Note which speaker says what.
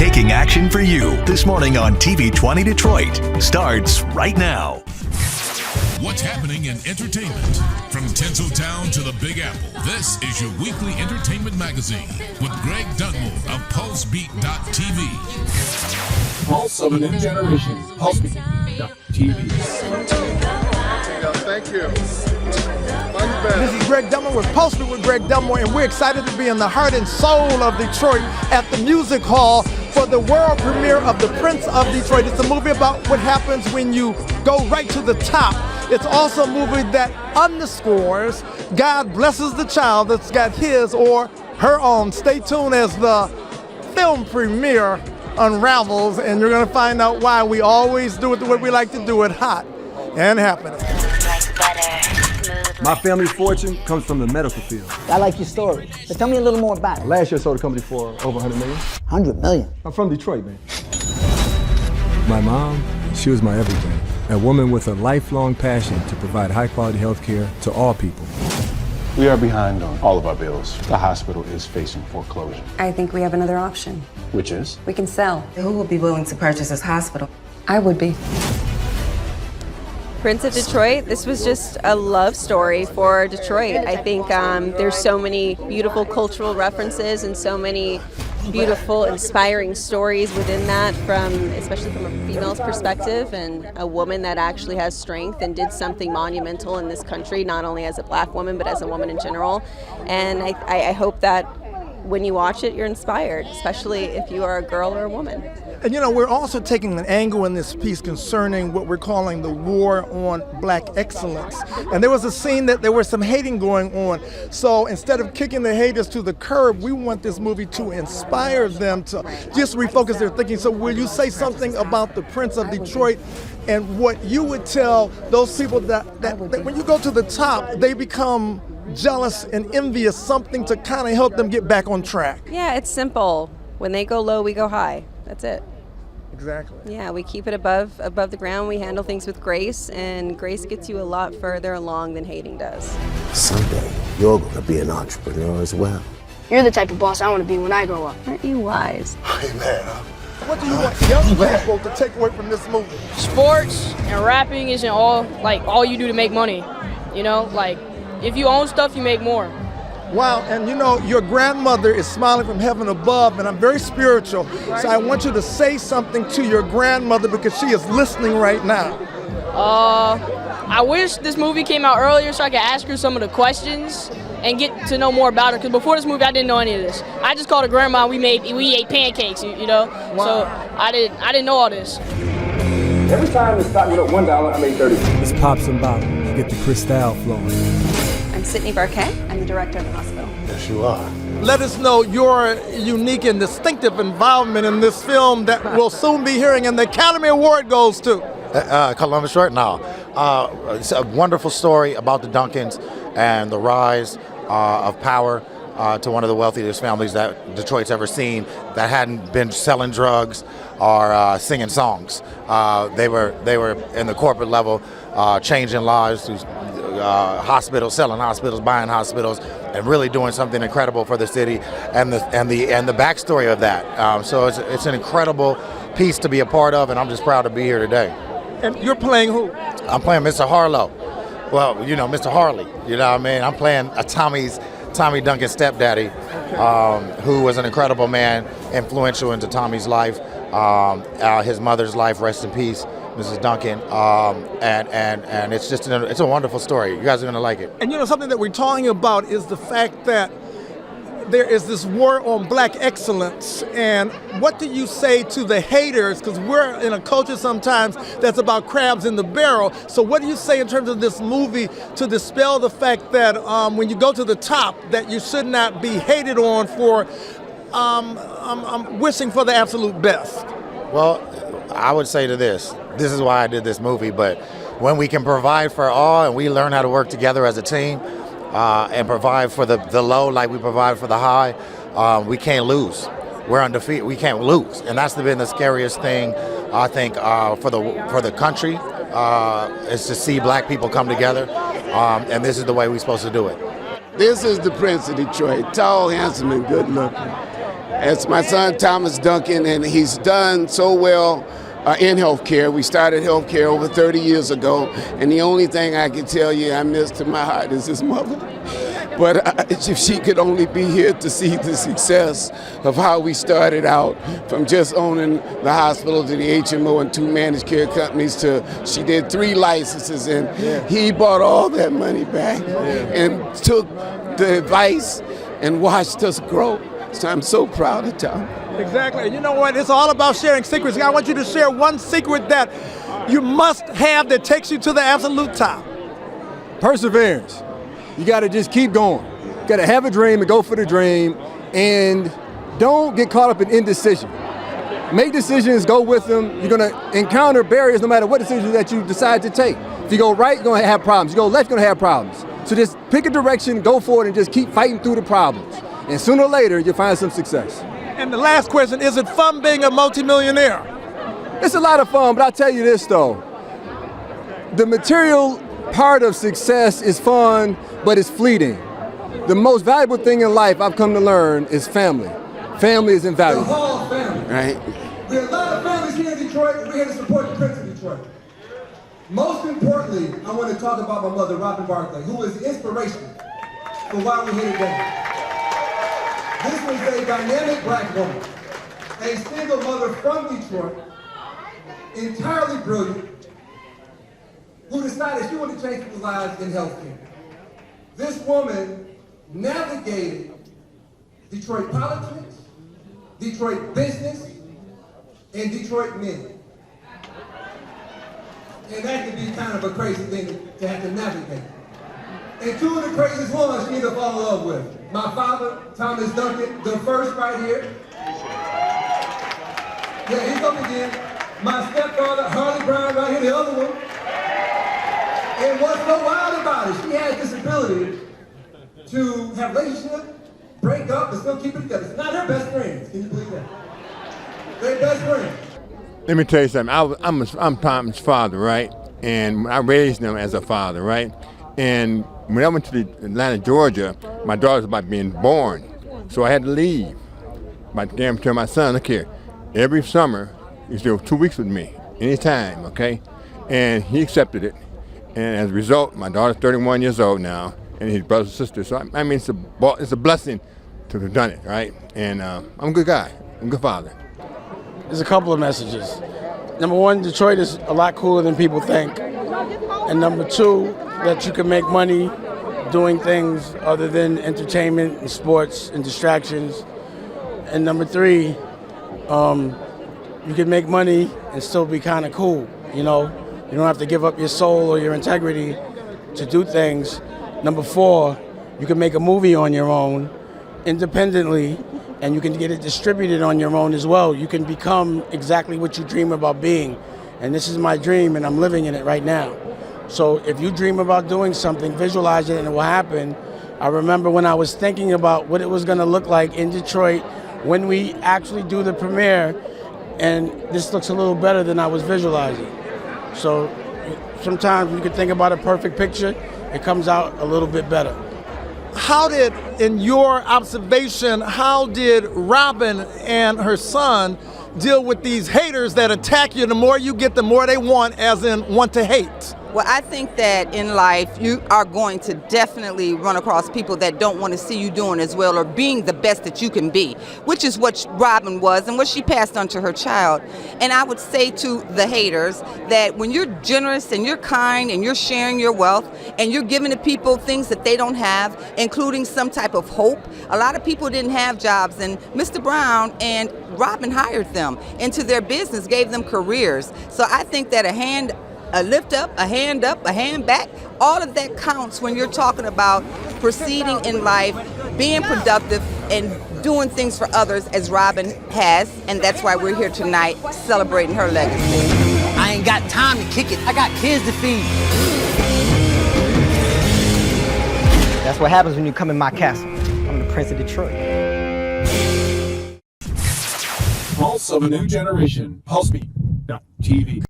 Speaker 1: taking action for you this morning on TV 20 Detroit starts right now.
Speaker 2: What's happening in entertainment? From Tinseltown to the Big Apple, this is your weekly entertainment magazine with Greg Dunmore of PulseBeat.tv.
Speaker 3: Pulse of a new generation. PulseBeat.tv.
Speaker 4: Thank you. This is Greg Dunmore with PULSEBEAT with Greg Dunmore, and we're excited to be in the heart and soul of Detroit at the Music Hall for the world premiere of The Prince of Detroit. It's a movie about what happens when you go right to the top. It's also a movie that underscores God blesses the child that's got his or her own. Stay tuned as the film premiere unravels, and you're going to find out why we always do it the way we like to do it, hot and happening.
Speaker 5: My family's fortune comes from the medical field.
Speaker 6: I like your story, but tell me a little more about it.
Speaker 5: Last year I sold the company for over 100 million.
Speaker 6: 100 million?
Speaker 5: I'm from Detroit, man. My mom, she was my everything. A woman with a lifelong passion to provide high-quality health care to all people.
Speaker 3: We are behind on all of our bills. The hospital is facing foreclosure.
Speaker 7: I think we have another option.
Speaker 3: Which is?
Speaker 7: We can sell.
Speaker 8: Who would be willing to purchase this hospital?
Speaker 7: I would be.
Speaker 9: Prince of Detroit, this was just a love story for Detroit. I think there's so many beautiful cultural references and so many beautiful, inspiring stories within that, especially from a female's perspective, and a woman that actually has strength and did something monumental in this country, not only as a black woman, but as a woman in general. And I hope that when you watch it, you're inspired, especially if you are a girl or a woman.
Speaker 4: And we're also taking an angle in this piece concerning what we're calling the war on black excellence. And there was a scene that there was some hating going on. So instead of kicking the haters to the curb, we want this movie to inspire them to just refocus their thinking. So will you say something about the Prince of Detroit and what you would tell those people that when you go to the top, they become jealous and envious, something to kind of help them get back on track?
Speaker 9: Yeah, it's simple. When they go low, we go high. That's it.
Speaker 4: Exactly.
Speaker 9: Yeah, we keep it above the ground. We handle things with grace, and grace gets you a lot further along than hating does.
Speaker 10: Someday, you're going to be an entrepreneur as well.
Speaker 11: You're the type of boss I want to be when I grow up.
Speaker 9: Aren't you wise?
Speaker 10: Hey, man.
Speaker 4: What do you want young people to take away from this movie?
Speaker 11: Sports and rapping isn't all you do to make money. If you own stuff, you make more.
Speaker 4: Wow, and your grandmother is smiling from heaven above, and I'm very spiritual, so I want you to say something to your grandmother because she is listening right now.
Speaker 11: I wish this movie came out earlier so I could ask her some of the questions and get to know more about her, because before this movie I didn't know any of this. I just called her grandma, we ate pancakes, Wow. So I didn't know all this.
Speaker 5: Every time the stock went up $1, I made 30. Let's pop some bottles, get the Cristal flowing.
Speaker 9: I'm Sydney Barquet. I'm the director of the hospital.
Speaker 10: Yes, you are.
Speaker 4: Let us know your unique and distinctive involvement in this film that we'll soon be hearing, and the Academy Award goes to.
Speaker 12: Columbus Short now. It's a wonderful story about the Duncans and the rise of power to one of the wealthiest families that Detroit's ever seen, that hadn't been selling drugs or singing songs. They were in the corporate level, changing lives through hospitals, selling hospitals, buying hospitals, and really doing something incredible for the city and the backstory of that. So it's an incredible piece to be a part of, and I'm just proud to be here today.
Speaker 4: And you're playing who?
Speaker 12: I'm playing Mr. Harlow. Well, Mr. Harley. You know what I mean? I'm playing Tommy Duncan's stepdaddy, who was an incredible man, influential into Tommy's life, his mother's life, rest in peace, Mrs. Duncan, and it's a wonderful story. You guys are gonna like it.
Speaker 4: And something that we're talking about is the fact that there is this war on black excellence. And what do you say to the haters? Because we're in a culture sometimes that's about crabs in the barrel. So what do you say in terms of this movie to dispel the fact that when you go to the top, that you should not be hated on for wishing for the absolute best?
Speaker 12: Well, I would say this is why I did this movie, but when we can provide for all and we learn how to work together as a team, and provide for the low like we provide for the high, we can't lose. We're undefeated. We can't lose, and that's been the scariest thing I think for the country is to see black people come together, and this is the way we're supposed to do it.
Speaker 10: This is the Prince of Detroit, tall, handsome, and good looking.
Speaker 13: It's my son Thomas Duncan, and he's done so well in healthcare. We started healthcare over 30 years ago, and the only thing I can tell you I miss to my heart is his mother. But if she could only be here to see the success of how we started out, from just owning the hospital to the HMO and 2 managed care companies to she did 3 licenses, and he bought all that money back and took the advice and watched us grow. So I'm so proud of Tom.
Speaker 4: Exactly. And you know what? It's all about sharing secrets. I want you to share one secret that you must have that takes you to the absolute top.
Speaker 5: Perseverance. You got to just keep going. You got to have a dream and go for the dream, and don't get caught up in indecision. Make decisions, go with them. You're going to encounter barriers no matter what decisions that you decide to take. If you go right, you're going to have problems. You go left, you're going to have problems. So just pick a direction, go for it, and just keep fighting through the problems. And sooner or later, you'll find some success.
Speaker 4: And the last question, is it fun being a multimillionaire?
Speaker 5: It's a lot of fun, but I'll tell you this though. The material part of success is fun, but it's fleeting. The most valuable thing in life I've come to learn is family. Family is invaluable.
Speaker 14: The whole family.
Speaker 13: Right.
Speaker 14: We have a lot of families here in Detroit, and we're here to support the Prince of Detroit. Most importantly, I want to talk about my mother, Robin Barclay, who is the inspiration for why we're here today. This was a dynamic black woman, a single mother from Detroit, entirely brilliant, who decided she wanted to change people's lives in healthcare. This woman navigated Detroit politics, Detroit business, and Detroit men. And that can be kind of a crazy thing to have to navigate. And 2 of the craziest ones she ended up falling in love with. My father, Thomas Duncan, the first right here. Yeah, he's up again. My stepfather, Harley Brown, right here, the other one. And what's so wild about it, she has this ability to have relationships, break up, but still keep it together. It's not her best friends. Can you believe that? They're best friends.
Speaker 15: Let me tell you something. I'm Tom's father, right? And I raised him as a father, right? And when I went to Atlanta, Georgia, my daughter was about being born. So I had to leave. But damn, tell my son, look here, every summer, you still 2 weeks with me, anytime, okay? And he accepted it. And as a result, my daughter's 31 years old now, and his brother and sister. So I mean, it's a blessing to have done it, right? And I'm a good guy. I'm a good father.
Speaker 16: There's a couple of messages. Number 1, Detroit is a lot cooler than people think. And number 2, that you can make money doing things other than entertainment and sports and distractions. And number 3, you can make money and still be kind of cool, you know? You don't have to give up your soul or your integrity to do things. Number 4, you can make a movie on your own independently, and you can get it distributed on your own as well. You can become exactly what you dream about being. And this is my dream, and I'm living in it right now. So if you dream about doing something, visualize it and it will happen. I remember when I was thinking about what it was gonna look like in Detroit when we actually do the premiere, and this looks a little better than I was visualizing. So sometimes you can think about a perfect picture, it comes out a little bit better.
Speaker 4: How did, in your observation, how did Robin and her son deal with these haters that attack you? The more you get, the more they want, as in want to hate.
Speaker 17: Well, I think that in life you are going to definitely run across people that don't want to see you doing as well or being the best that you can be, which is what Robin was and what she passed on to her child. And I would say to the haters that when you're generous and you're kind and you're sharing your wealth and you're giving to people things that they don't have, including some type of hope, a lot of people didn't have jobs, and Mr. Brown and Robin hired them into their business, gave them careers. So I think that a lift up, a hand back, all of that counts when you're talking about proceeding in life, being productive, and doing things for others as Robin has, and that's why we're here tonight celebrating her legacy.
Speaker 6: I ain't got time to kick it. I got kids to feed. That's what happens when you come in my castle. I'm the Prince of Detroit.
Speaker 18: Pulse of a new generation. PulseBeat.tv.